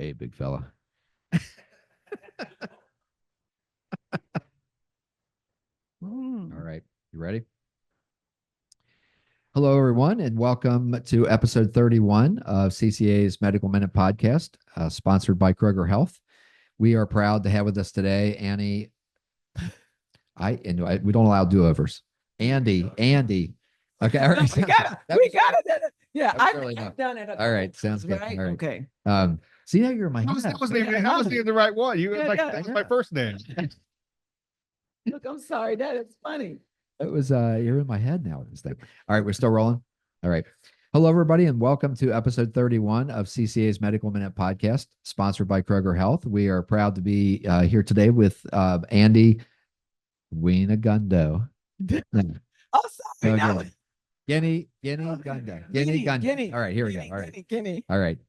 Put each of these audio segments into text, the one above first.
Hey, big fella. All right. You ready? Hello, everyone, and welcome to episode 31 of CCA's Medical Minute Podcast, sponsored by Kroger Health. We are proud to have with us today Annie. We don't allow do-overs. Andy. Okay, all right. We got it. Yeah, I've done it. All right, sounds good. Right? All right. Okay. See how you're in my head. That was the right one. That was my first name. Look, I'm sorry. That is funny. It was you're in my head now with this thing. All right, we're still rolling. All right. Hello, everybody, and welcome to episode 31 of CCA's Medical Minute Podcast, sponsored by Kroger Health. We are proud to be here today with Andy Wienagundo. Oh, sorry. No. Guinea Gundo. All right, here we go. All right. Guinea. All right.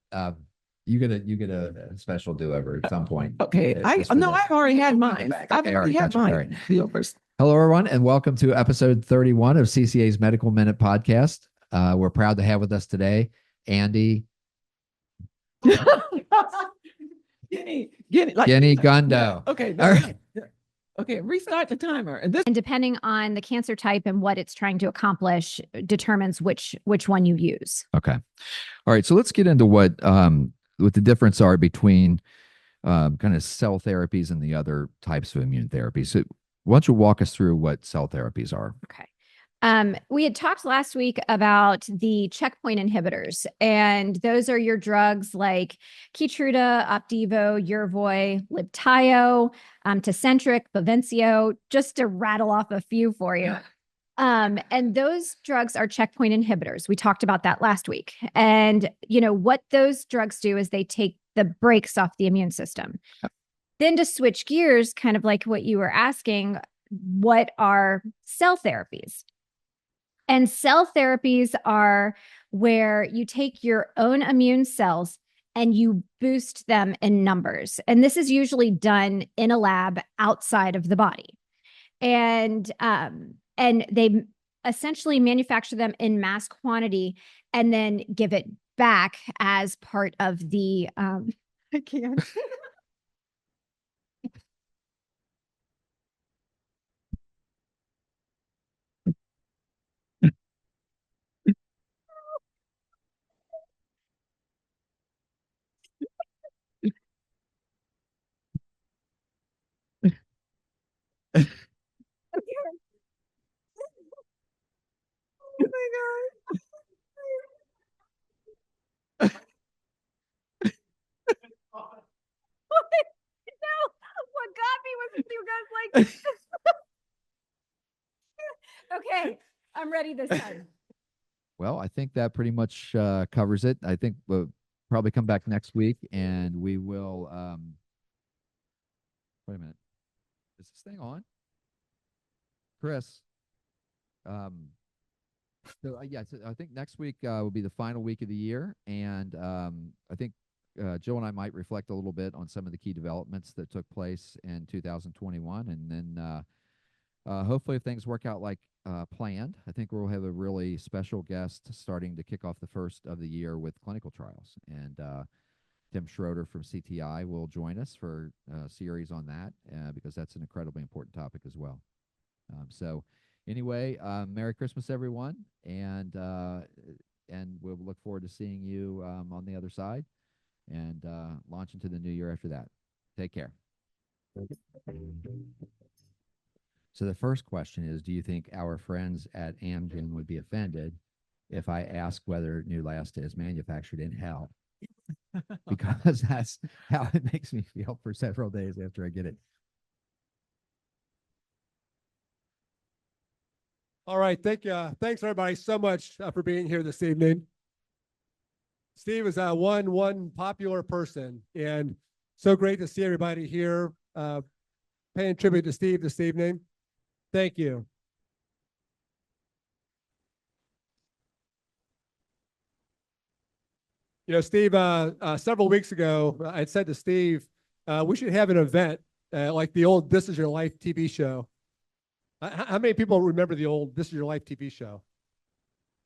You get a special do-over at some point. Okay. I've already had mine. I've already had mine. All right. Do-overs. Hello, everyone, and welcome to episode 31 of CCA's Medical Minute Podcast. We're proud to have with us today Andy Guinea. Gundo. Okay. All right. Okay. Restart the timer. And depending on the cancer type and what it's trying to accomplish determines which one you use. Okay. All right. So let's get into what the difference are between kind of cell therapies and the other types of immune therapies. So why don't you walk us through what cell therapies are? Okay. We had talked last week about the checkpoint inhibitors, and those are your drugs like Keytruda, Opdivo, Yervoy, Libtayo, Tecentriq, Bavencio, just to rattle off a few for you. And those drugs are checkpoint inhibitors. We talked about that last week. And, what those drugs do is they take the brakes off the immune system. Then to switch gears, kind of like what you were asking, what are cell therapies? And cell therapies are where you take your own immune cells and you boost them in numbers. And this is usually done in a lab outside of the body. And they essentially manufacture them in mass quantity and then give it back as part of the, I can't. Oh my God. No, what got me was you guys like, okay, I'm ready this time. Well, I think that pretty much covers it. I think we'll probably come back next week and we will. Wait a minute. Is this thing on? Chris. So I think next week will be the final week of the year. And I think Jill and I might reflect a little bit on some of the key developments that took place in 2021. And then hopefully if things work out like planned, I think we'll have a really special guest starting to kick off the first of the year with clinical trials. And Tim Schroeder from CTI will join us for a series on that because that's an incredibly important topic as well. So anyway, Merry Christmas, everyone. And we'll look forward to seeing you on the other side and launch into the new year after that. Take care. So the first question is, do you think our friends at Amgen would be offended if I ask whether Neulasta is manufactured in hell? Because that's how it makes me feel for several days after I get it. All right. Thanks, everybody, so much for being here this evening. Steve is one popular person, and so great to see everybody here paying tribute to Steve this evening. Thank you. Steve, several weeks ago, I had said to Steve, we should have an event like the old This Is Your Life TV show. How many people remember the old This Is Your Life TV show?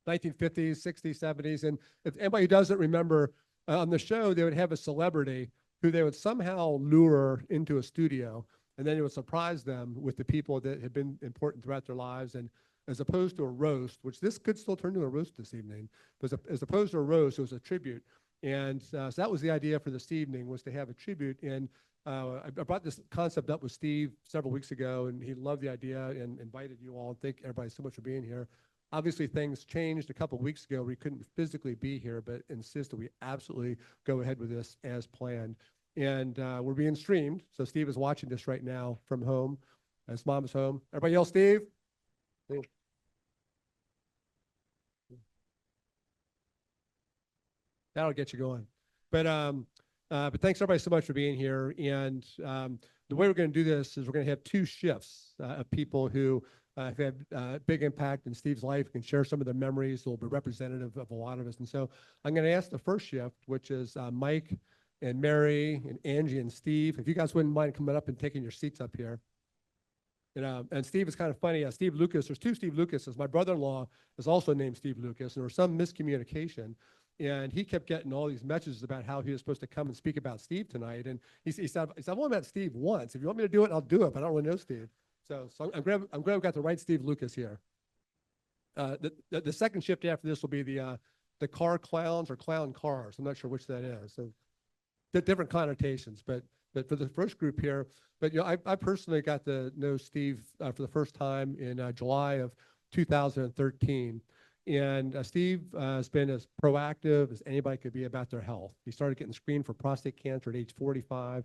1950s, 60s, 70s. And if anybody doesn't remember, on the show, they would have a celebrity who they would somehow lure into a studio, and then it would surprise them with the people that had been important throughout their lives. And as opposed to a roast, which this could still turn into a roast this evening, but as opposed to a roast, it was a tribute. And so that was the idea for this evening, was to have a tribute. And I brought this concept up with Steve several weeks ago, and he loved the idea and invited you all. And thank everybody so much for being here. Obviously, things changed a couple of weeks ago. We couldn't physically be here, but insist that we absolutely go ahead with this as planned. And we're being streamed. So Steve is watching this right now from home. His mom is home. Everybody yell, Steve. That'll get you going. But thanks everybody so much for being here. And the way we're going to do this is we're going to have two shifts of people who have had big impact in Steve's life, can share some of their memories. They'll be representative of a lot of us. And so I'm going to ask the first shift, which is Mike and Mary and Angie and Steve, if you guys wouldn't mind coming up and taking your seats up here. And Steve is kind of funny. Steve Lucas, there's two Steve Lucases. My brother-in-law is also named Steve Lucas, and there was some miscommunication. And he kept getting all these messages about how he was supposed to come and speak about Steve tonight. And he said, I've only met Steve once. If you want me to do it, I'll do it, but I don't really know Steve. So I'm glad we got the right Steve Lucas here. The second shift after this will be the car clowns or clown cars. I'm not sure which that is. So different connotations, but for the first group here, but I personally got to know Steve for the first time in July of 2013. And Steve has been as proactive as anybody could be about their health. He started getting screened for prostate cancer at age 45.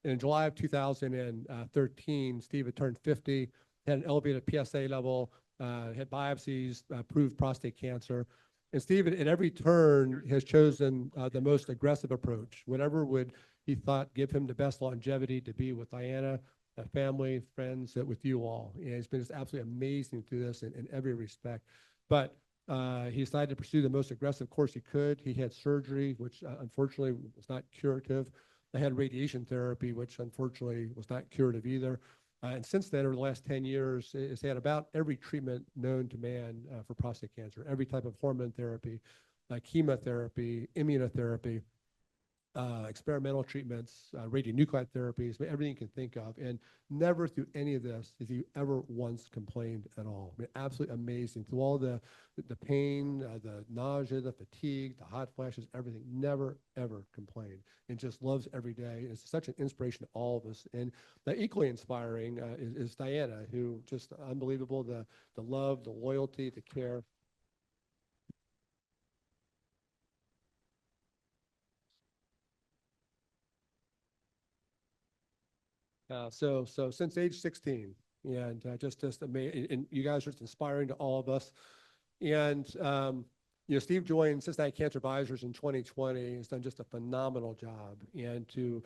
And in July of 2013, Steve had turned 50, had an elevated PSA level, had biopsies, proved prostate cancer. And Steve, at every turn, has chosen the most aggressive approach, whatever would he thought give him the best longevity to be with Diana, family, friends, with you all. And it's been just absolutely amazing through this in every respect. But he decided to pursue the most aggressive course he could. He had surgery, which unfortunately was not curative. I had radiation therapy, which unfortunately was not curative either. And since then, over the last 10 years, has had about every treatment known to man for prostate cancer, every type of hormone therapy, chemotherapy, immunotherapy, experimental treatments, radionuclide therapies, everything you can think of. And never through any of this has he ever once complained at all. I mean, absolutely amazing. Through all the pain, the nausea, the fatigue, the hot flashes, everything, never, ever complained. And just loves every day. And it's such an inspiration to all of us. And equally inspiring is Diana, who just unbelievable, the love, the loyalty, the care. So since age 16, and just amazing, and you guys are just inspiring to all of us. And Steve joined Cincinnati Cancer Advisors in 2020. He's done just a phenomenal job, and to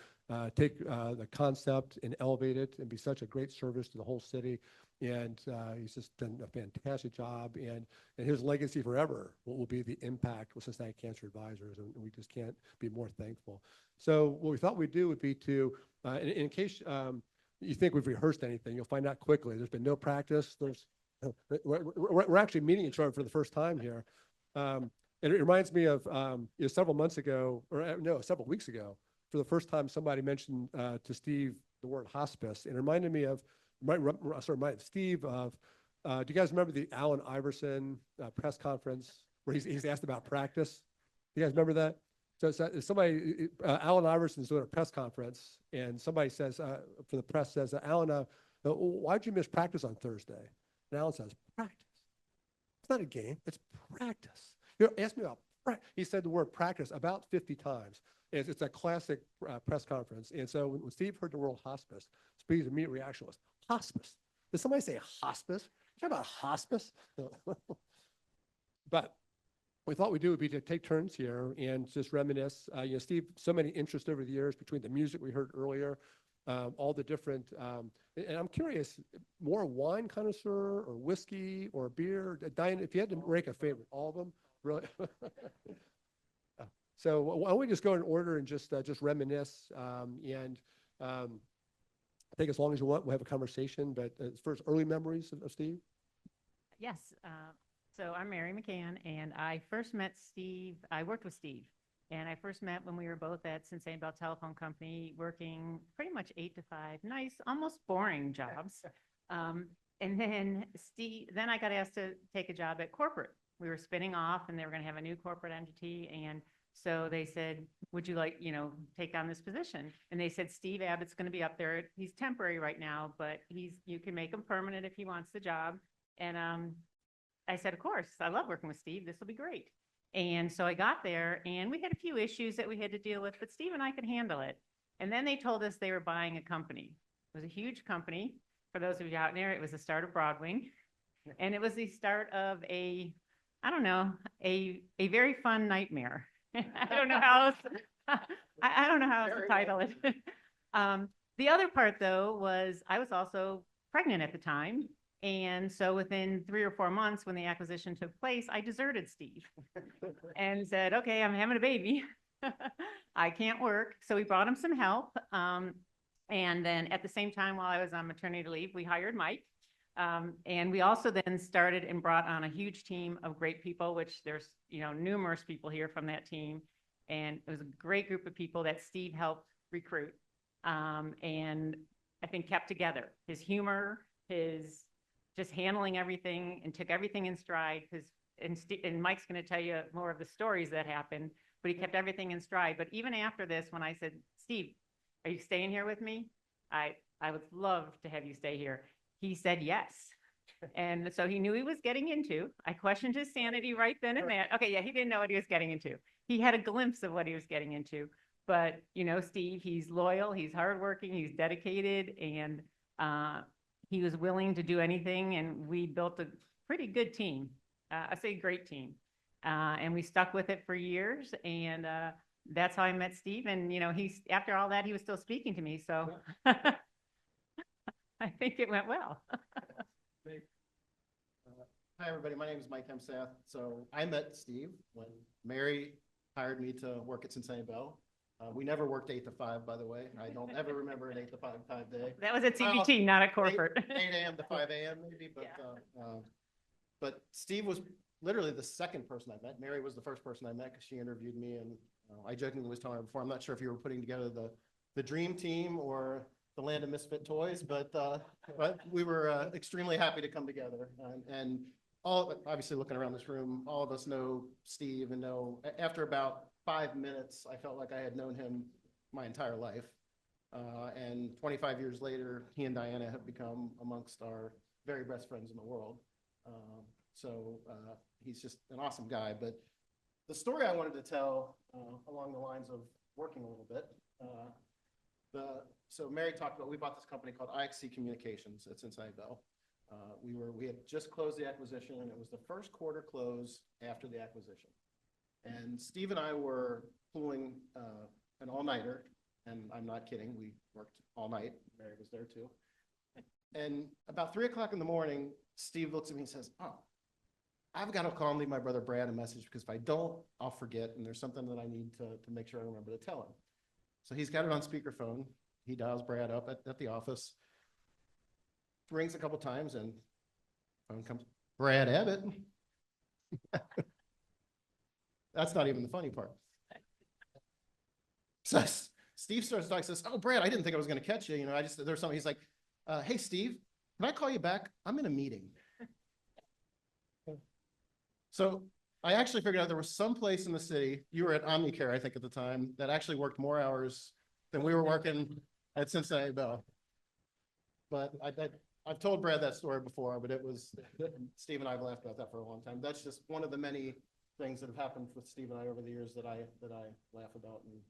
take the concept and elevate it and be such a great service to the whole city. And he's just done a fantastic job. And his legacy forever will be the impact with Cincinnati Cancer Advisors, and we just can't be more thankful. So what we thought we'd do would be to, in case you think we've rehearsed anything, you'll find out quickly. There's been no practice. We're actually meeting each other for the first time here. And it reminds me of several months ago, or no, several weeks ago, for the first time somebody mentioned to Steve the word hospice. And it reminded me of, Steve of, do you guys remember the Allen Iverson press conference where he's asked about practice? You guys remember that? So somebody, Allen Iverson's doing a press conference, and somebody says, for the press says, Allen, why'd you miss practice on Thursday? And Allen says, practice. It's not a game, it's practice. Ask me about practice. He said the word practice about 50 times. It's a classic press conference. And so when Steve heard the word hospice, Steve's immediate reaction was, hospice? Did somebody say hospice? You talking about hospice? But we thought we'd do would be to take turns here and just reminisce. Steve, so many interests over the years between the music we heard earlier, all the different, and I'm curious, more wine connoisseur or whiskey or beer? Diane, if you had to rank a favorite, all of them, really? So why don't we just go in order and just reminisce and take as long as you want. We'll have a conversation, but first, early memories of Steve? Yes. So I'm Mary McCann, and I first met Steve. I worked with Steve And I first met when we were both at Cincinnati Bell Telephone Company, working pretty much 8 to 5, nice, almost boring jobs. And then then I got asked to take a job at corporate. We were spinning off and they were going to have a new corporate entity. And so they said, would you like, take on this position? And they said, Steve Abbott's going to be up there. He's temporary right now, but you can make him permanent if he wants the job. And I said, of course, I love working with Steve. This will be great. And so I got there and we had a few issues that we had to deal with, but Steve and I could handle it. And then they told us they were buying a company. It was a huge company. For those of you out there, it was the start of Broadwing. And it was the start of a very fun nightmare. I don't know how else, I don't know how else to title it. The other part though was I was also pregnant at the time. And so within 3 or 4 months when the acquisition took place, I deserted Steve and said, okay, I'm having a baby. I can't work. So we brought him some help. And then at the same time, while I was on maternity leave, we hired Mike. And we also then started and brought on a huge team of great people, which there's, numerous people here from that team. And it was a great group of people that Steve helped recruit. And I think kept together. His humor, his just handling everything and took everything in stride. And Mike's going to tell you more of the stories that happened, but he kept everything in stride. But even after this, when I said, Steve, are you staying here with me? I would love to have you stay here. He said yes. And so he knew he was getting into. I questioned his sanity right then and there. Okay, yeah, he didn't know what he was getting into. He had a glimpse of what he was getting into. But, Steve, he's loyal, he's hardworking, he's dedicated, and he was willing to do anything. And we built a pretty good team. I say great team. And we stuck with it for years. And that's how I met Steve. And, he's after all that, he was still speaking to me. So I think it went well. Hi, everybody. My name is Mike Hemsath. So I met Steve when Mary hired me to work at Cincinnati Bell. We never worked 8 to 5, by the way. I don't ever remember an 8 to 5 day. That was at CBT, not at corporate. 8 a.m. to 5 a.m. maybe, but but Steve was literally the second person I met. Mary was the first person I met because she interviewed me, and I jokingly was telling her before, I'm not sure if you were putting together the dream team or the land of misfit toys, but we were extremely happy to come together. And all, obviously looking around this room, all of us know Steve and know after about 5 minutes, I felt like I had known him my entire life. And 25 years later, he and Diana have become amongst our very best friends in the world. So he's just an awesome guy. But the story I wanted to tell along the lines of working a little bit, so Mary talked about, we bought this company called IXC Communications at Cincinnati Bell. We had just closed the acquisition, and it was the first quarter close after the acquisition. And Steve and I were pulling an all-nighter, and I'm not kidding, we worked all night. Mary was there too. And about 3 o'clock in the morning, Steve looks at me and says, oh, I've got to call and leave my brother Brad a message, because if I don't, I'll forget, and there's something that I need to make sure I remember to tell him. So he's got it on speakerphone. He dials Brad up at the office, rings a couple times, and phone comes, Brad Abbott. That's not even the funny part. So Steve starts talking, says, oh, Brad, I didn't think I was going to catch you. There's something. He's like, hey, Steve, can I call you back? I'm in a meeting. So I actually figured out there was some place in the city, you were at Omnicare, I think at the time, that actually worked more hours than we were working at Cincinnati Bell. But I've told Brad that story before, but it was, Steve and I have laughed about that for a long time. That's just one of the many things that have happened with Steve and I over the years that I laugh about and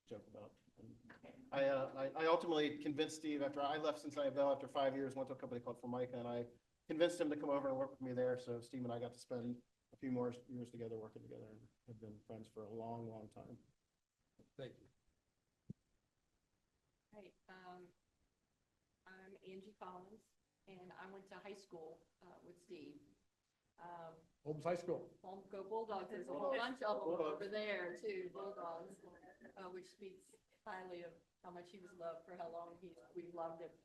joke about. And I ultimately convinced Steve after I left Cincinnati Bell after 5 years, went to a company called Formica, and I convinced him to come over and work with me there. So Steve and I got to spend a few more years together, working together, and have been friends for a long, long time. Thank you. Hi, I'm Angie Collins, and I went to high school with Steve. Holmes High School. Go Bulldogs. There's a whole bunch of them over there too, Bulldogs, which speaks highly of how much he was loved for how long we loved him.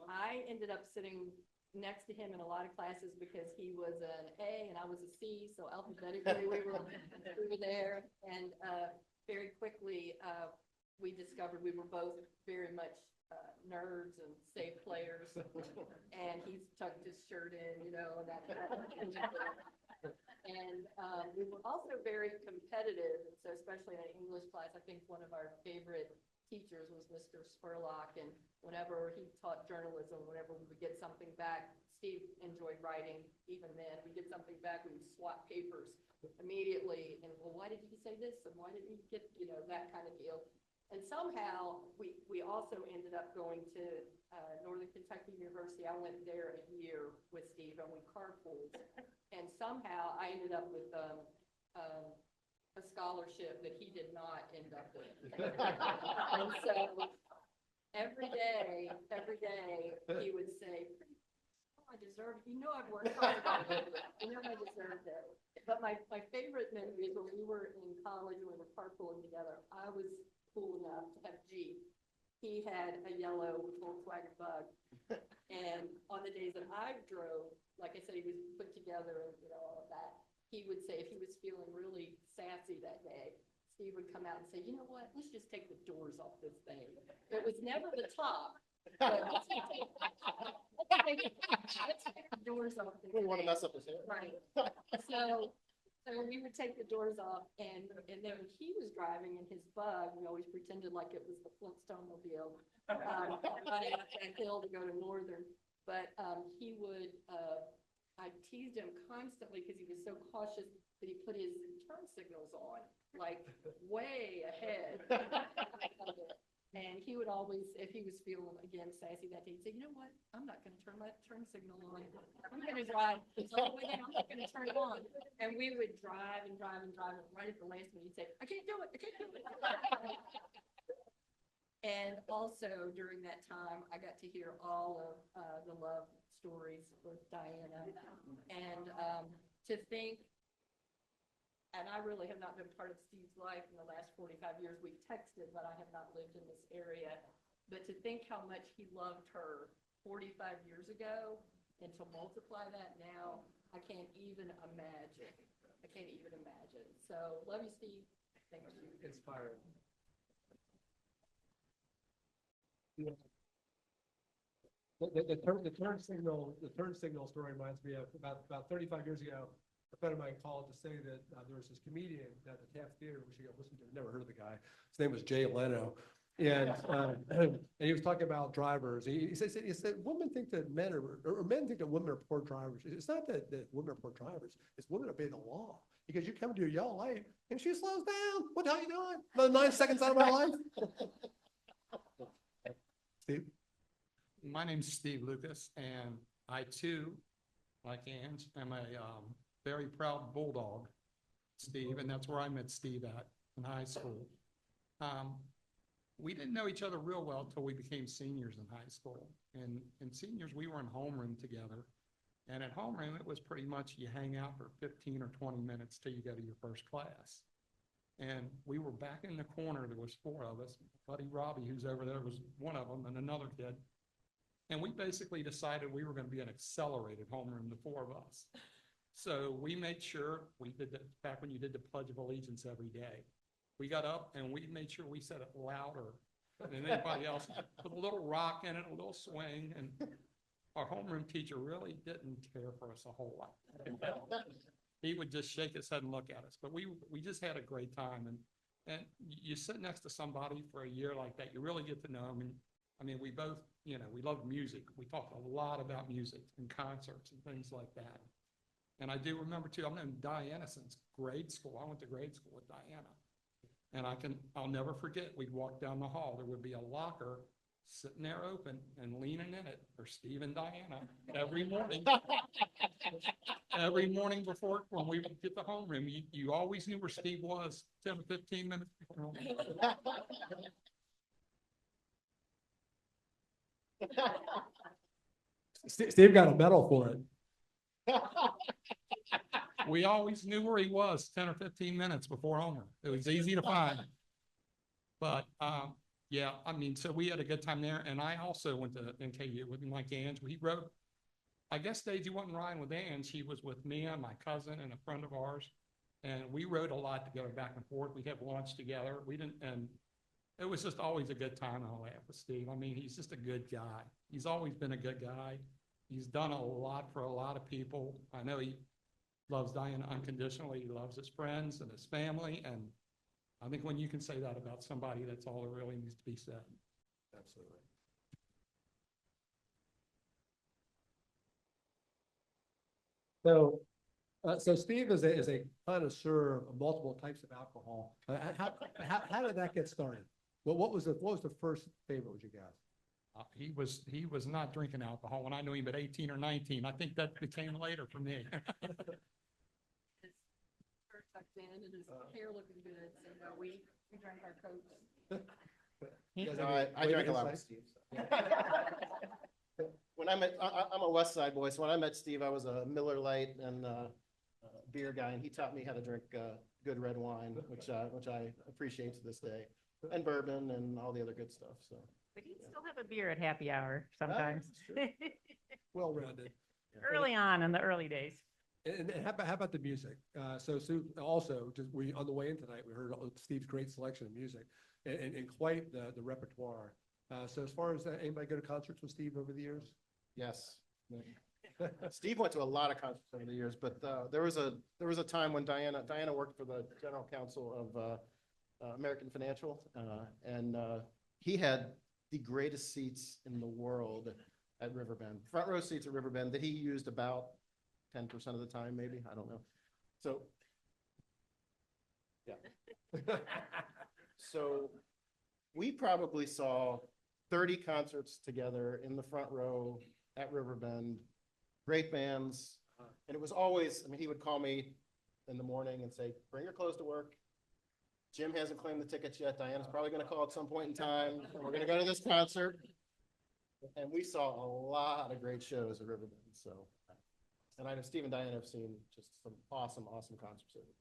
I ended up sitting next to him in a lot of classes because he was an A and I was a C, so alphabetically we were there. And very quickly, we discovered we were both very much nerds and safe players. And he's tucked his shirt in, you know, and that. And we were also very competitive. And so especially in an English class, I think one of our favorite teachers was Mr. Spurlock, and whenever he taught journalism, whenever we would get something back, Steve enjoyed writing. Even then, we get something back, we would swap papers immediately, and well, why did he say this, and why didn't he get, you know, that kind of deal. And somehow we also ended up going to Northern Kentucky University. I went there a year with Steve, and we carpooled, and somehow I ended up with a scholarship that he did not end up with. And so every day he would say, oh, I deserve it. You know I've worked hard on it. You know I deserved it. But my favorite memory is when we were in college and we were carpooling together. I was cool enough to have Jeep. He had a yellow Volkswagen Bug. And on the days that I drove, like I said, he was put together and, you know, all of that. He would say if he was feeling really sassy that day, Steve would come out and say, you know what, let's just take the doors off this thing. It was never the top, but let's take the doors off this We want to thing. mess up his hair. Right. So we would take the doors off, and then when he was driving in his Bug, we always pretended like it was the Flintstone mobile, running up that hill to go to Northern. But he would, I teased him constantly because he was so cautious that he put his turn signals on, like way ahead. And he would always, if he was feeling, again, sassy that day, he'd say, you know what, I'm not going to turn my turn signal on. I'm going to drive all the way down. I'm not going to turn it on. And we would drive and drive and drive. And right at the last minute, he'd say, I can't do it. I can't do it. And also during that time, I got to hear all of the love stories with Diana. And to think, and I really have not been part of Steve's life in the last 45 years. We've texted, but I have not lived in this area. But to think how much he loved her 45 years ago, and to multiply that now, I can't even imagine. I can't even imagine. So love you, Steve. Thank you. Inspiring. The turn signal story reminds me of about 35 years ago. A friend of mine called to say that there was this comedian at the Taft Theater, which you listen to. Never heard of the guy. His name was Jay Leno, and he was talking about drivers. He said women think that men think that women are poor drivers. It's not that women are poor drivers. It's women obey the law. Because you come to a yellow light and she slows down. What the hell are you doing? Another 9 seconds out of my life. Steve? My name's Steve Lucas, and I too, like Ange, am a very proud Bulldog, Steve, and that's where I met Steve at in high school. We didn't know each other real well till we became seniors in high school. And seniors, we were in homeroom together. And at homeroom, it was pretty much you hang out for 15 or 20 minutes till you go to your first class. And we were back in the corner. There was 4 of us. Buddy Robbie, who's over there, was one of them, and another kid. And we basically decided we were going to be an accelerated homeroom, the 4 of us. So we made sure we did that back when you did the Pledge of Allegiance every day. We got up and we made sure we said it louder than anybody else, with a little rock in it, a little swing. And our homeroom teacher really didn't care for us a whole lot. He would just shake his head and look at us. But we just had a great time. And you sit next to somebody for a year like that, you really get to know them. And I mean, we both, we love music. We talked a lot about music and concerts and things like that. And I do remember too, I've known Diana since grade school. I went to grade school with Diana. And I'll never forget, we'd walk down the hall. There would be a locker sitting there open and leaning in it for Steve and Diana every morning. Every morning before, when we would get the homeroom, you always knew where Steve was 10 or 15 minutes before. Steve got a medal for it. We always knew where he was 10 or 15 minutes before homeroom. It was easy to find. But yeah, I mean, so we had a good time there. And I also went to NKU with Mike Ange. I guess Daisy wasn't riding with Ann. She was with me and my cousin and a friend of ours. And we rode a lot together back and forth. We'd have lunch together. We didn't, and it was just always a good time and a laugh with Steve. I mean, he's just a good guy. He's always been a good guy. He's done a lot for a lot of people. I know he loves Diana unconditionally. He loves his friends and his family. And I think when you can say that about somebody, that's all that really needs to be said. Absolutely. So, so Steve is a connoisseur of multiple types of alcohol. How did that get started? What was the first favorite with you guys? He was not drinking alcohol when I knew him at 18 or 19. I think that became later for me. His shirt tucked in and his hair looking good, so we drank our Cokes. You guys No, have any I drank a flavor lot with insights? Steve. When I met, I'm a West Side boy, so when I met Steve, I was a Miller Lite and beer guy, and he taught me how to drink good red wine, which I appreciate to this day, and bourbon and all the other good stuff. So But he'd still have a beer at happy hour sometimes. Well-rounded. Early on in the early days. And how about the music? So also, just on the way in tonight, we heard Steve's great selection of music and quite the repertoire. So as far as anybody go to concerts with Steve over the years? yes. Steve went to a lot of concerts over the years, but there was a time when Diana worked for the general counsel of American Financial, and he had the greatest seats in the world at Riverbend, front row seats at Riverbend that he used about 10% of the time, maybe, I don't know. So, yeah. So we probably saw 30 concerts together in the front row at Riverbend, great bands. And it was always, I mean, he would call me in the morning and say, bring your clothes to work. Jim hasn't claimed the tickets yet. Diana's probably going to call at some point in time. We're going to go to this concert. And we saw a lot of great shows at Riverbend. So, and I know Steve and Diana have seen just some awesome, awesome concerts.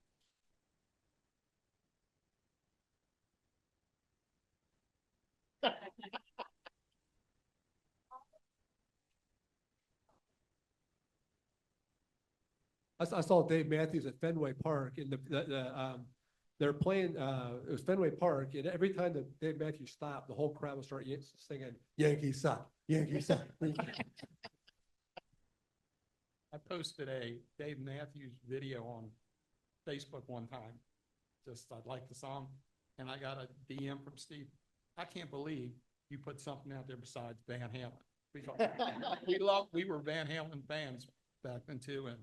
I saw Dave Matthews at Fenway Park and they're playing, it was Fenway Park, and every time that Dave Matthews stopped, the whole crowd would start singing, Yankees suck, Yankees suck. I posted a Dave Matthews video on Facebook one time. Just, I liked the song, and I got a DM from Steve. I can't believe you put something out there besides Van Halen. We were Van Halen fans back then too, and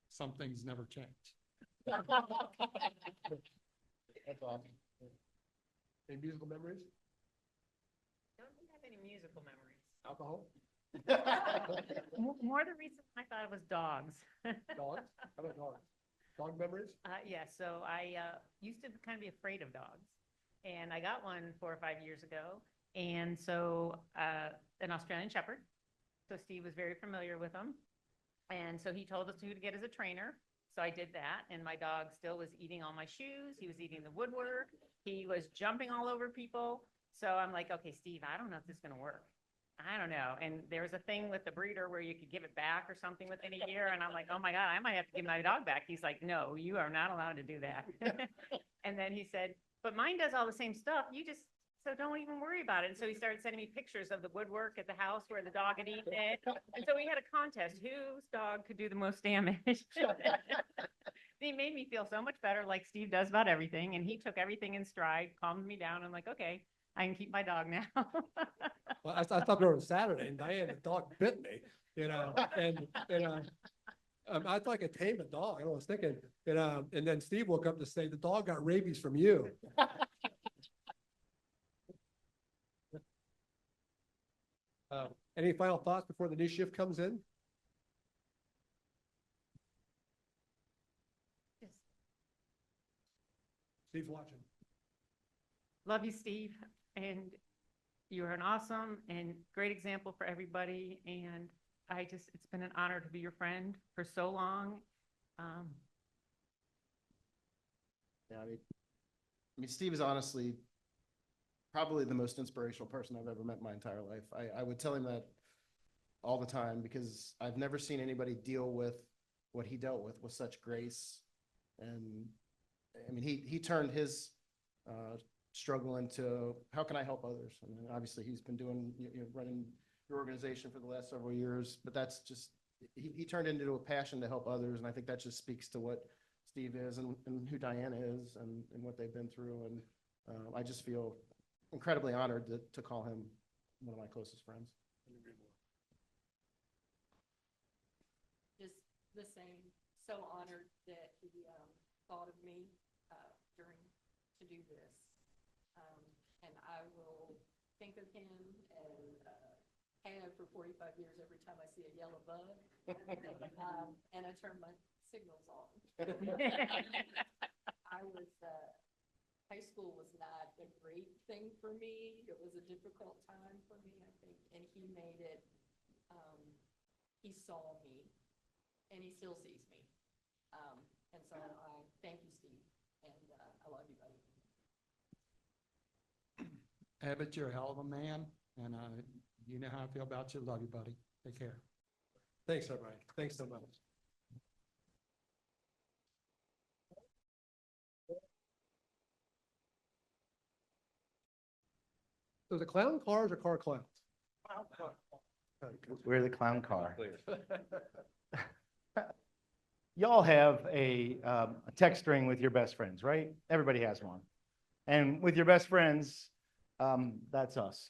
some things never changed. That's awesome. Any musical memories? Don't have any musical memories. Alcohol? More the reason I thought it was dogs. Dogs? How about dogs? Dog memories? Yeah, so I used to kind of be afraid of dogs. And I got one 4 or 5 years ago. And so an Australian Shepherd. So Steve was very familiar with them. And so he told us who to get as a trainer. So I did that. And my dog still was eating all my shoes. He was eating the woodwork. He was jumping all over people. So I'm like, okay, Steve, I don't know if this is going to work. I don't know. And there was a thing with the breeder where you could give it back or something within a year. And I'm like, oh my God, I might have to give my dog back. He's like, no, you are not allowed to do that. And then he said, but mine does all the same stuff. So don't even worry about it. And so he started sending me pictures of the woodwork at the house where the dog had eaten it. And so we had a contest, whose dog could do the most damage. He made me feel so much better, like Steve does about everything. And he took everything in stride, calmed me down. I'm like, okay, I can keep my dog now. Well, I stopped there on Saturday and Diane, the dog bit me, and I thought I could tame a dog. I was thinking, and then Steve woke up to say, the dog got rabies from you. Any final thoughts before the new shift comes in? Yes. Steve's watching. Love you, Steve. And you're an awesome and great example for everybody. And it's been an honor to be your friend for so long. Yeah, I mean, Steve is honestly probably the most inspirational person I've ever met in my entire life. I would tell him that all the time because I've never seen anybody deal with what he dealt with such grace. And I mean, he turned his struggle into how can I help others? I mean, obviously he's been doing, running your organization for the last several years, but that's just, he turned it into a passion to help others. And I think that just speaks to what Steve is and who Diana is and what they've been through. And I just feel incredibly honored to call him one of my closest friends. Just the same. So honored that he thought of me to do this. And I will think of him and have for 45 years every time I see a yellow bug. And I turn my signals on. High school was not a great thing for me. It was a difficult time for me, I think. And he made it, he saw me and he still sees me. And so I thank you, Steve. And I love you, buddy. Abbott, you're a hell of a man, and you know how I feel about you. Love you, buddy. Take care. Thanks, everybody. Thanks so much. So the clown cars or car clowns? We're the clown car. Y'all have a text string with your best friends, right? Everybody has one. And with your best friends, that's us.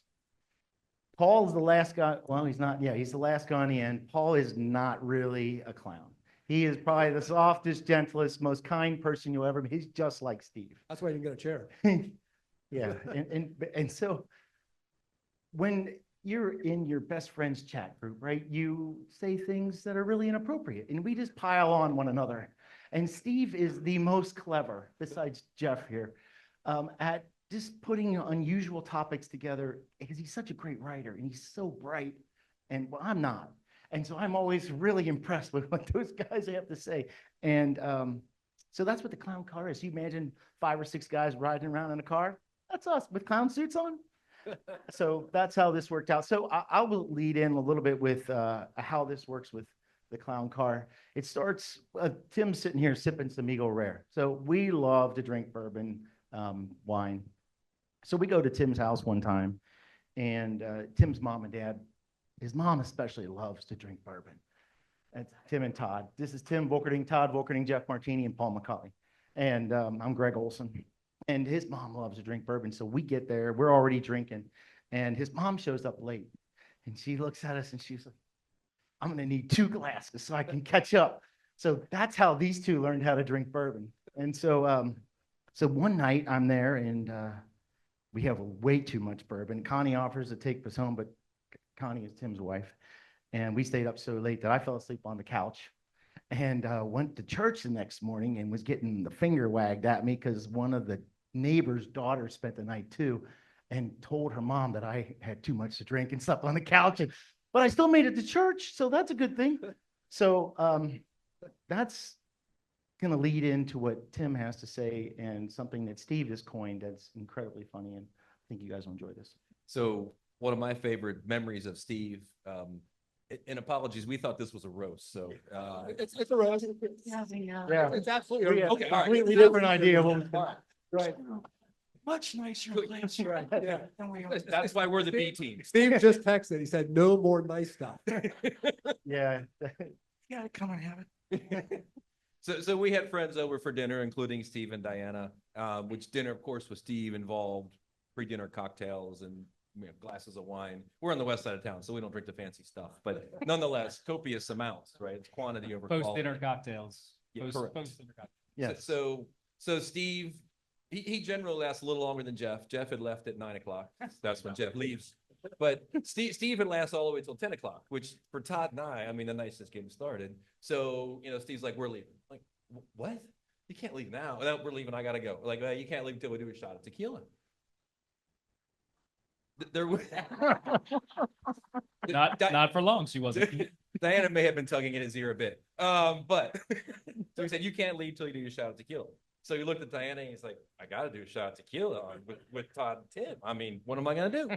Paul's the last guy. Well, he's not. Yeah, he's the last guy on the end. Paul is not really a clown. He is probably the softest, gentlest, most kind person you'll ever meet. He's just like Steve. That's why you didn't get a chair. Yeah. And so when you're in your best friend's chat group, right, you say things that are really inappropriate and we just pile on one another. And Steve is the most clever, besides Jeff here, at just putting unusual topics together because he's such a great writer and he's so bright. And well, I'm not. And so I'm always really impressed with what those guys have to say. And so that's what the clown car is. You imagine 5 or 6 guys riding around in a car? That's us with clown suits on. So that's how this worked out. So I will lead in a little bit with how this works with the clown car. It starts, Tim's sitting here sipping some Eagle Rare. So we love to drink bourbon, wine. So we go to Tim's house one time, and Tim's mom and dad, his mom especially loves to drink bourbon. That's Tim and Todd. This is Tim Volkerding, Todd Volkerding, Jeff Martini, and Paul McCauley. And I'm Greg Olson. And his mom loves to drink bourbon. So we get there, we're already drinking. And his mom shows up late. And she looks at us and she's like, I'm going to need 2 glasses so I can catch up. So that's how these two learned how to drink bourbon. And so, so one night I'm there and we have way too much bourbon. Connie offers to take us home, but Connie is Tim's wife. And we stayed up so late that I fell asleep on the couch and went to church the next morning and was getting the finger wagged at me because one of the neighbor's daughters spent the night too and told her mom that I had too much to drink and slept on the couch. But I still made it to church, so that's a good thing. So that's going to lead into what Tim has to say and something that Steve has coined that's incredibly funny, and I think you guys will enjoy this. So one of my favorite memories of Steve, and apologies, we thought this was a roast, so. It's a roast. Yeah. It's absolutely a Okay, all right. completely different idea. Of what we right. Much nicer place. Right. Yeah. That's why we're the B team. Steve just texted. He said, no more nice stuff. Yeah. Yeah, come on, have it. So we had friends over for dinner, including Steve and Diana, which dinner, of course, was Steve involved, pre-dinner cocktails and glasses of wine. We're on the west side of town, so we don't drink the fancy stuff, but nonetheless, copious amounts, right? It's quantity over quality. Post-dinner cocktails. Yeah, correct. Post-dinner cocktails. Yeah. So Steve, he generally lasts a little longer than Jeff. Jeff had left at 9 o'clock. That's when Jeff leaves. But Steve had last all the way till 10 o'clock, which for Todd and I mean, the night since game started. So, Steve's like, we're leaving. Like, what? You can't leave now. No, we're leaving. I got to go. Like, well, you can't leave until we do a shot of tequila. There was not for long. She wasn't. Diana may have been tugging in his ear a bit. But so he said, you can't leave till you do your shot of tequila. So he looked at Diana and he's like, I got to do a shot of tequila with Todd and Tim. I mean, what am I going to do?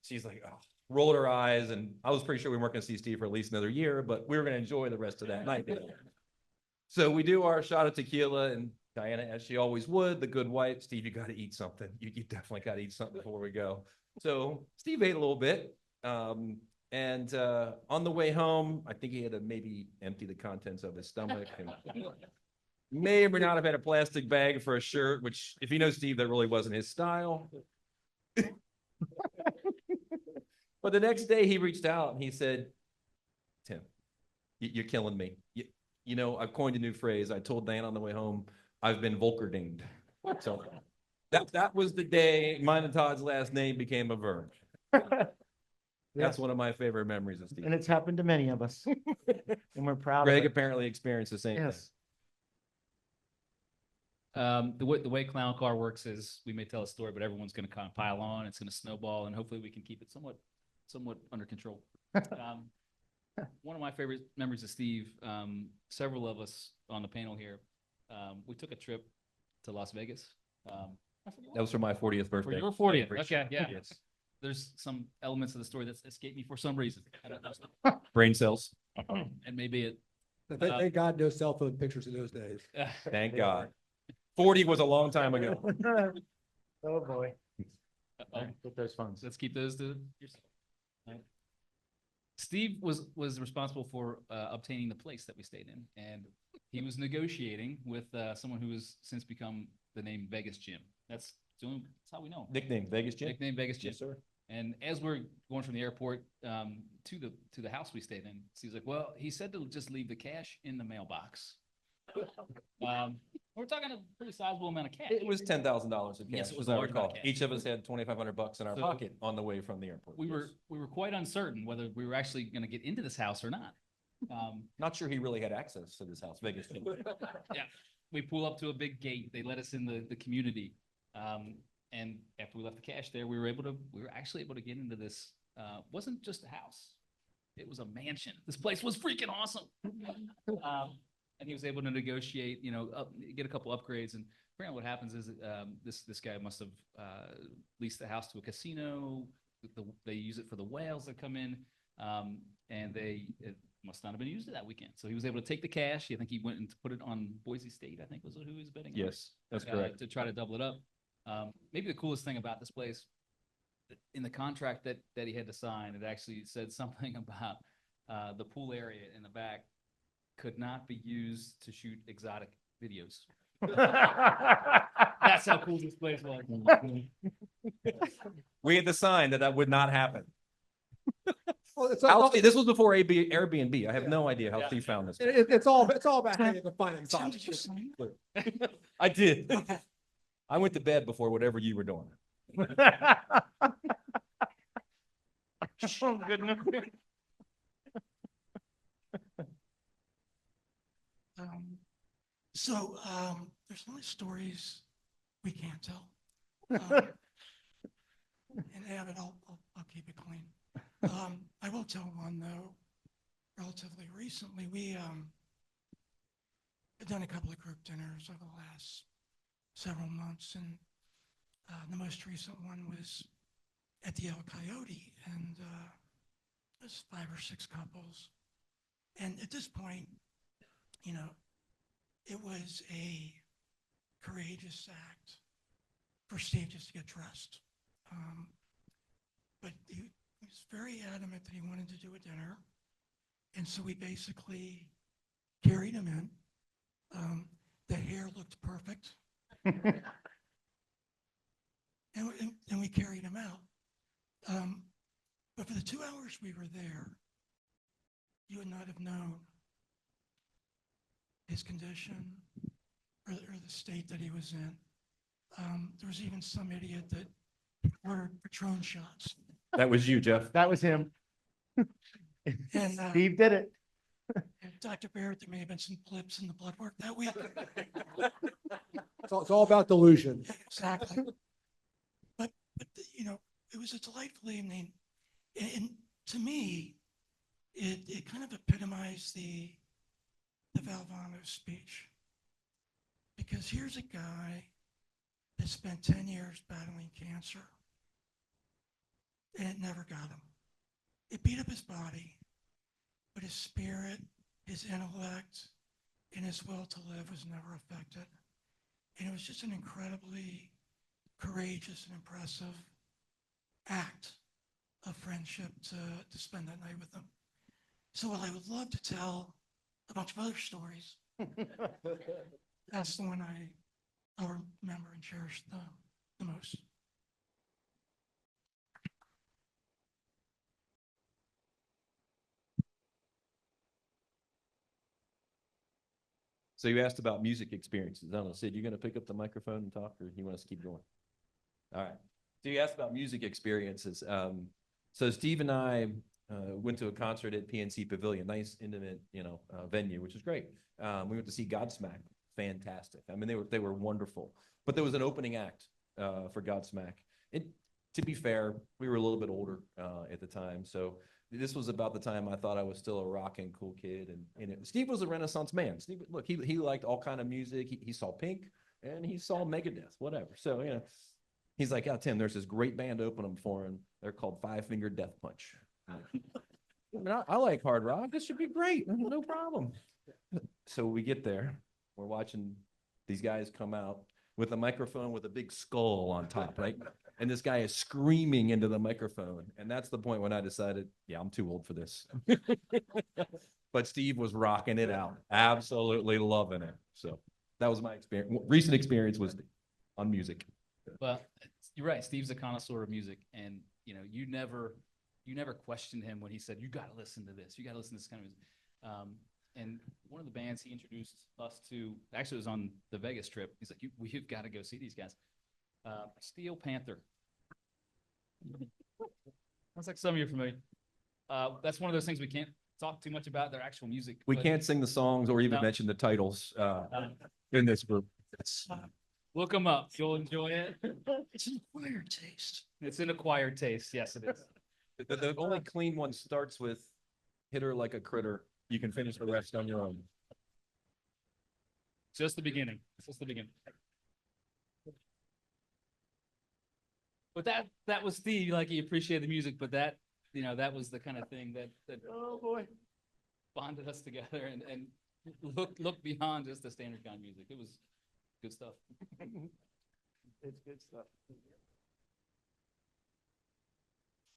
She's like, oh, rolled our eyes, and I was pretty sure we weren't going to see Steve for at least another year, but we were going to enjoy the rest of that night. So we do our shot of tequila, and Diana, as she always would, the good wife, Steve, you got to eat something. You definitely got to eat something before we go. So Steve ate a little bit. And on the way home, I think he had to maybe empty the contents of his stomach. And may or may not have had a plastic bag for a shirt, which, if you know Steve, that really wasn't his style. But the next day he reached out and he said, Tim, you're killing me. You know, I've coined a new phrase. I told Dan on the way home, I've been Volkerdinged. So that was the day mine and Todd's last name became a verb. That's one of my favorite memories of Steve. And it's happened to many of us. And we're proud Greg of it. apparently experienced the same Yes. The way Clown Car works is we may tell a story, but everyone's going to kind of pile on. It's going to snowball, and hopefully we can keep it somewhat under control. One of my favorite memories of Steve, several of us on the panel here, we took a trip to Las Vegas. That was for my 40th birthday. For your 40th. celebration. Okay, yeah. Yes. There's some elements of the story that escaped me for some reason. I don't know. Brain cells. And maybe it. Thank God no cell phone pictures in those days. Thank God. 40 was a long time ago. Oh, boy. Uh-oh. Get those phones. Let's keep those to yourself. Right. Steve was responsible for obtaining the place that we stayed in, and he was negotiating with someone who has since become the name Vegas Jim. That's how we know him. Nickname Vegas Jim. Nickname Vegas Jim. Yes, sir. And as we're going from the airport to the house we stayed in, Steve's like, "Well, he said to just leave the cash in the mailbox." We're talking a pretty sizable amount of cash. It was $10,000 in cash. Yes, it was as I a large amount recall. of cash. Each of us had $2,500 in our So- pocket on the way from the airport. We Yes. were quite uncertain whether we were actually going to get into this house or not. Not sure he really had access to this house, Vegas Jim. Yeah, we pull up to a big gate. They let us in the community. And after we left the cash there, we were actually able to get into this. Wasn't just a house; it was a mansion. This place was freaking awesome. And he was able to negotiate, get a couple upgrades. And apparently, what happens is this guy must have leased the house to a casino. They use it for the whales that come in, and it must not have been used that weekend. So he was able to take the cash. I think he went and put it on Boise State. I think was who he was betting on. Yes, that's correct. To try to double it up. Maybe the coolest thing about this place, in the contract that he had to sign, it actually said something about the pool area in the back could not be used to shoot exotic videos. That's how cool this place was. We had to sign that would not happen. Well, This was before Airbnb. I have no idea how Steve found this. it's all about how you define inside. I did. I went to bed before whatever you were doing. Oh, goodness. There's only stories we can't tell. And Abbott, I'll keep it clean. I will tell one though, relatively recently. We have done a couple of group dinners over the last several months, and the most recent one was at the El Coyote, and there's 5 or 6 couples. And at this point, it was a courageous act for Steve just to get dressed. But he was very adamant that he wanted to do a dinner. And so we basically carried him in. The hair looked perfect. And we carried him out. But for the 2 hours we were there, you would not have known his condition or the state that he was in. There was even some idiot that ordered Patron shots. That was you, Jeff. That was him. And Steve did it. and Dr. Barrett, there may have been some blips in the blood work that week. It's all about delusion. Exactly. But it was a delightful evening. And to me, it kind of epitomized the Valvano speech. Because here's a guy that spent 10 years battling cancer, and it never got him. it beat up his body, but his spirit, his intellect, and his will to live was never affected. And it was just an incredibly courageous and impressive act of friendship to spend that night with him. So while I would love to tell a bunch of other stories, that's the one I'll remember and cherish the most. So you asked about music experiences. I don't know, Sid, you gonna pick up the microphone and talk, or you want us to keep going? All right. So you asked about music experiences. So Steve and I went to a concert at PNC Pavilion, nice intimate, venue, which is great. We went to see Godsmack, fantastic. I mean, they were wonderful. But there was an opening act for Godsmack. And to be fair, we were a little bit older at the time, so this was about the time I thought I was still a rocking cool kid. And Steve was a Renaissance man. Steve, look, he liked all kind of music. He saw Pink and he saw Megadeth, whatever. So he's like, "Yeah, Tim, there's this great band opening for him. They're called Five Finger Death Punch." I mean, I like hard rock. This should be great. No problem. So we get there. We're watching these guys come out with a microphone with a big skull on top, right? And this guy is screaming into the microphone. And that's the point when I decided, yeah, I'm too old for this. But Steve was rocking it out, absolutely loving it. So that was my experience. Recent experience was on music. Well, you're right. Steve's a connoisseur of music, and you never questioned him when he said, "You got to listen to this. You got to listen to this kind of music." And one of the bands he introduced us to, actually it was on the Vegas trip. He's like, "We've got to go see these guys." Steel Panther. Sounds like some of you are familiar. That's one of those things we can't talk too much about, their actual music. We can't sing the songs or even mention the titles in this group. Look them up. You'll enjoy it. It's an acquired taste. It's an acquired taste. Yes, it is. The only clean one starts with "Hit Her Like a Critter." You can finish the rest on your own. Just the beginning. Just the beginning. But that was Steve. Like, he appreciated the music, but that was the kind of thing that oh boy, bonded us together and look beyond just the standard kind of music. It was good stuff. It's good stuff.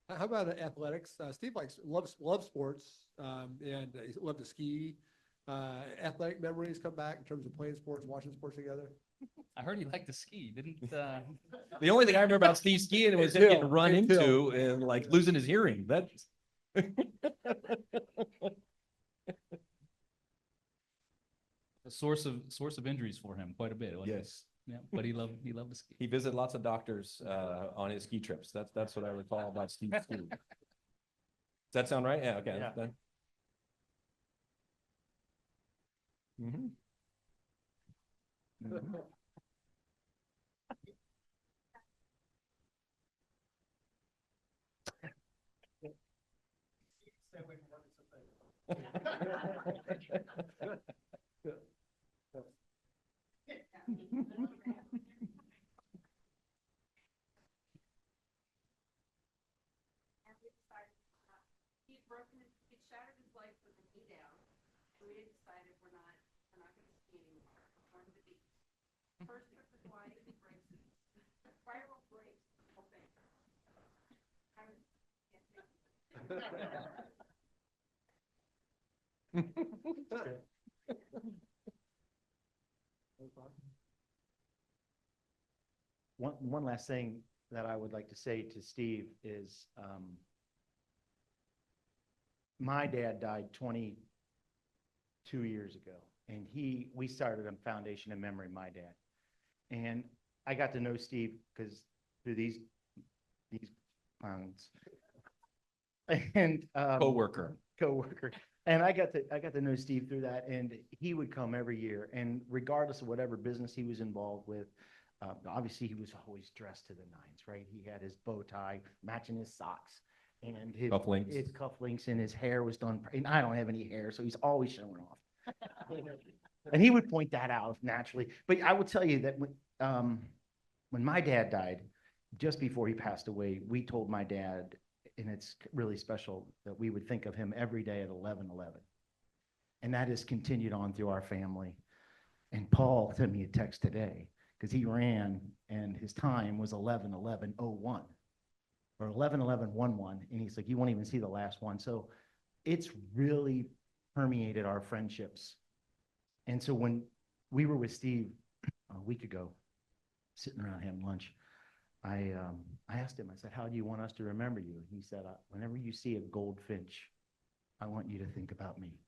How about athletics? Steve loves sports, and he loved to ski. Athletic memories come back in terms of playing sports, watching sports together. I heard he liked to ski, didn't? The only thing I remember about Steve skiing was him getting run into and like losing his hearing. That's a source of injuries for him quite a bit. yes. Yeah, but he loved to ski. He visited lots of doctors on his ski trips. That's what I recall about Steve skiing. Does that sound right? Yeah. Okay. Yeah. Mm-hmm. Mm-hmm. He shattered his life with a knee down. So we decided we're not going to ski anymore. We're going to the beach. First trip to Hawaii, braces. Spiral breaks, the whole thing. One last thing that I would like to say to Steve is, my dad died 22 years ago, and we started a foundation in memory of my dad. And I got to know Steve because through these clowns. And Co-worker. And I got to know Steve through that, and he would come every year, and regardless of whatever business he was involved with, obviously he was always dressed to the nines, right? He had his bow tie matching his socks, and his cufflinks, and his hair was done. And I don't have any hair, so he's always showing off. And he would point that out naturally. But I will tell you that when my dad died, just before he passed away, we told my dad, and it's really special that we would think of him every day at 11:11. And that has continued on through our family. And Paul sent me a text today because he ran and his time was 11:11:01 or 11:11:11. And he's like, you won't even see the last one. So it's really permeated our friendships. And so when we were with Steve a week ago, sitting around having lunch, I asked him, I said, how do you want us to remember you? And he said, whenever you see a goldfinch, I want you to think about me.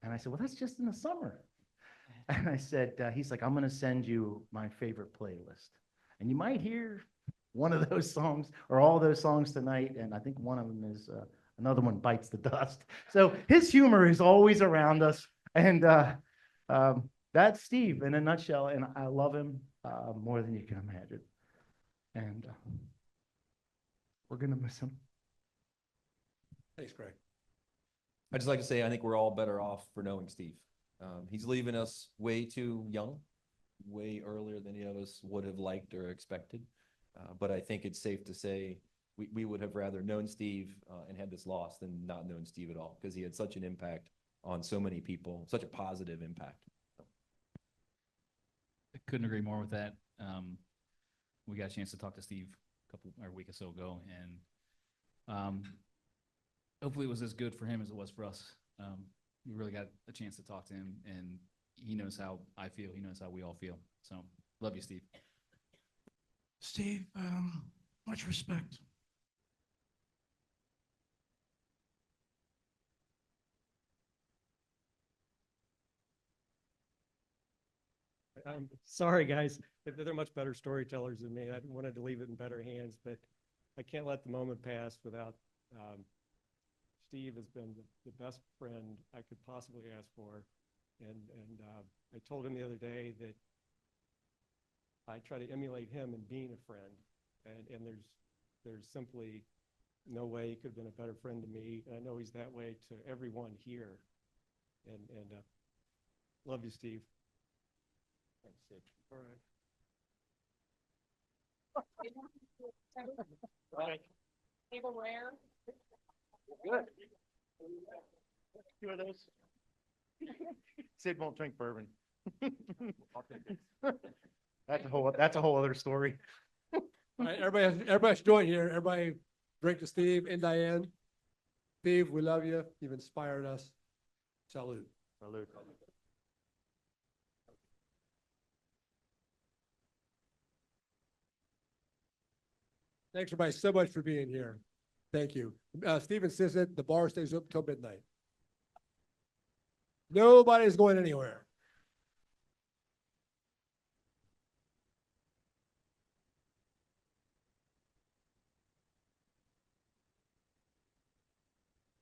And I said, well, that's just in the summer. And I said, he's like, I'm going to send you my favorite playlist. And you might hear one of those songs or all those songs tonight. And I think one of them is another one, Bites the Dust. So his humor is always around us. And that's Steve in a nutshell. And I love him more than you can imagine. And we're going to miss him. Thanks, Greg. I'd just like to say, I think we're all better off for knowing Steve. He's leaving us way too young, way earlier than any of us would have liked or expected. But I think it's safe to say we would have rather known Steve and had this loss than not known Steve at all, because he had such an impact on so many people, such a positive impact. I couldn't agree more with that. We got a chance to talk to Steve a week or so ago, and hopefully it was as good for him as it was for us. We really got a chance to talk to him, and he knows how I feel. He knows how we all feel. So love you, Steve. Steve, much respect. I'm sorry, guys. They're much better storytellers than me. I wanted to leave it in better hands, but I can't let the moment pass without Steve has been the best friend I could possibly ask for. And I told him the other day that I try to emulate him in being a friend. And there's simply no way he could have been a better friend to me. And I know he's that way to everyone here. And love you, Steve. Thanks, Sid. All right. Table rare. Good. Two of those. Sid won't drink bourbon. That's a whole other story. All right, everybody should join here. Everybody drink to Steve and Diane. Steve, we love you. You've inspired us. Salute. Salute. Thanks, everybody, so much for being here. Thank you. Steve insisted the bar stays open till midnight. Nobody's going anywhere.